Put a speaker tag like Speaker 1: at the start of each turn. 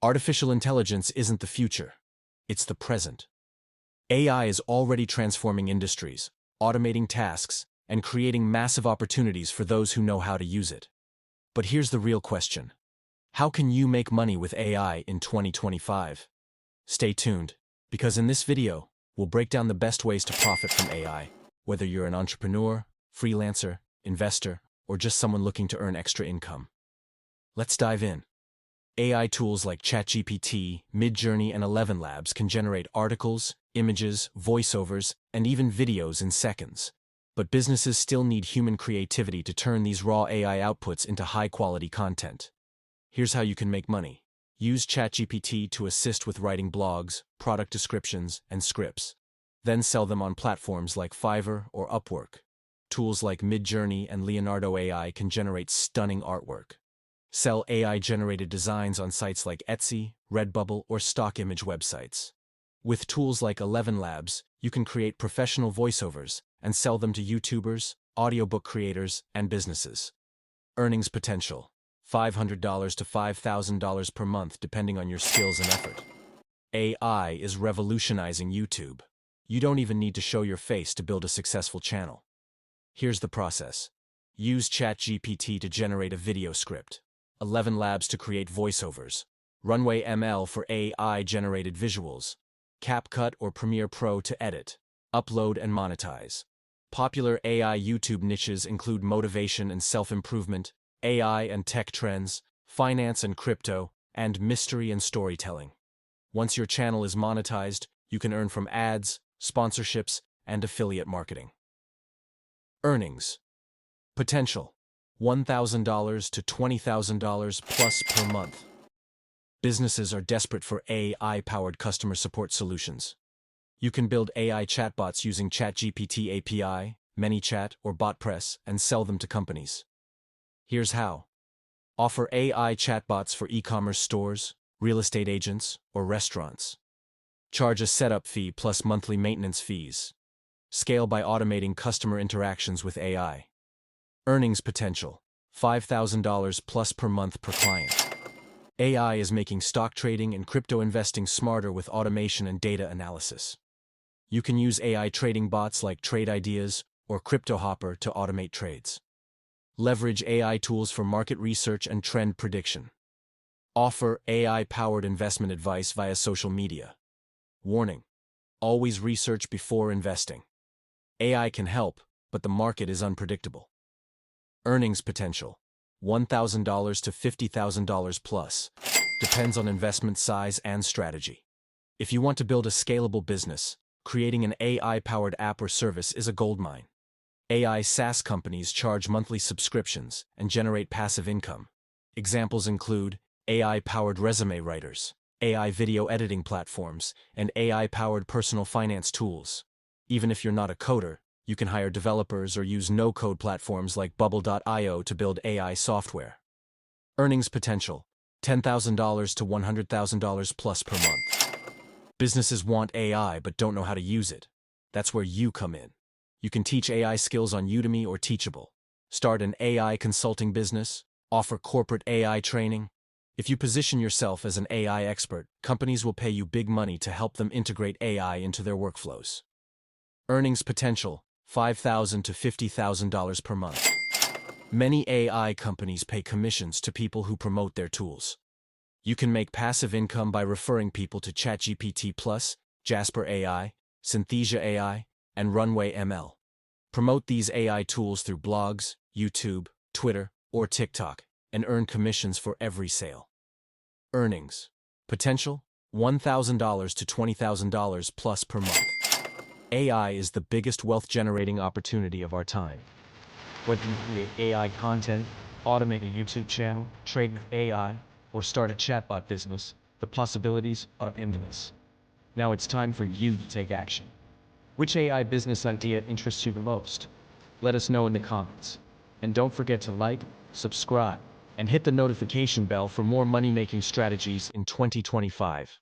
Speaker 1: Artificial intelligence isn't the future, it's the present. AI is already transforming industries, automating tasks, and creating massive opportunities for those who know how to use it. But here's the real question. How can you make money with AI in 2025? Stay tuned, because in this video, we'll break down the best ways to profit from AI, whether you're an entrepreneur, freelancer, investor, or just someone looking to earn extra income. Let's dive in. AI tools like ChatGPT, Midjourney, and 11 Labs can generate articles, images, voiceovers, and even videos in seconds. But businesses still need human creativity to turn these raw AI outputs into high-quality content. Here's how you can make money. Use ChatGPT to assist with writing blogs, product descriptions, and scripts. Then sell them on platforms like Fiverr or Upwork. Tools like Midjourney and Leonardo AI can generate stunning artwork. Sell AI-generated designs on sites like Etsy, Redbubble, or stock image websites. With tools like 11 Labs, you can create professional voiceovers and sell them to YouTubers, audiobook creators, and businesses. Earnings potential: $500 to $5,000 per month depending on your skills and effort. AI is revolutionizing YouTube. You don't even need to show your face to build a successful channel. Here's the process. Use ChatGPT to generate a video script. 11 Labs to create voiceovers. Runway ML for AI-generated visuals. CapCut or Premiere Pro to edit, upload, and monetize. Popular AI YouTube niches include motivation and self-improvement, AI and tech trends, finance and crypto, and mystery and storytelling. Once your channel is monetized, you can earn from ads, sponsorships, and affiliate marketing. Earnings potential: $1,000 to $20,000 plus per month. Businesses are desperate for AI-powered customer support solutions. You can build AI chatbots using ChatGPT API, ManyChat, or BotPress and sell them to companies. Here's how. Offer AI chatbots for e-commerce stores, real estate agents, or restaurants. Charge a setup fee plus monthly maintenance fees. Scale by automating customer interactions with AI. Earnings potential: $5,000 plus per month per client. AI is making stock trading and crypto investing smarter with automation and data analysis. You can use AI trading bots like Trade Ideas or CryptoHopper to automate trades. Leverage AI tools for market research and trend prediction. Offer AI-powered investment advice via social media. Warning: always research before investing. AI can help, but the market is unpredictable. Earnings potential: $1,000 to $50,000 plus. Depends on investment size and strategy. If you want to build a scalable business, creating an AI-powered app or service is a goldmine. AI SaaS companies charge monthly subscriptions and generate passive income. Examples include AI-powered resume writers, AI video editing platforms, and AI-powered personal finance tools. Even if you're not a coder, you can hire developers or use no-code platforms like Bubble.io to build AI software. Earnings potential: $10,000 to $100,000 plus per month. Businesses want AI but don't know how to use it. That's where you come in. You can teach AI skills on Udemy or Teachable. Start an AI consulting business. Offer corporate AI training. If you position yourself as an AI expert, companies will pay you big money to help them integrate AI into their workflows. Earnings potential: $5,000 to $50,000 per month. Many AI companies pay commissions to people who promote their tools. You can make passive income by referring people to ChatGPT Plus, Jasper AI, Synthesia AI, and Runway ML. Promote these AI tools through blogs, YouTube, Twitter, or TikTok, and earn commissions for every sale. Earnings potential: $1,000 to $20,000 plus per month. AI is the biggest wealth-generating opportunity of our time.
Speaker 2: Whether you create AI content, automate a YouTube channel, trade with AI, or start a chatbot business, the possibilities are endless. Now it's time for you to take action. Which AI business idea interests you the most? Let us know in the comments. And don't forget to like, subscribe, and hit the notification bell for more money-making strategies in 2025.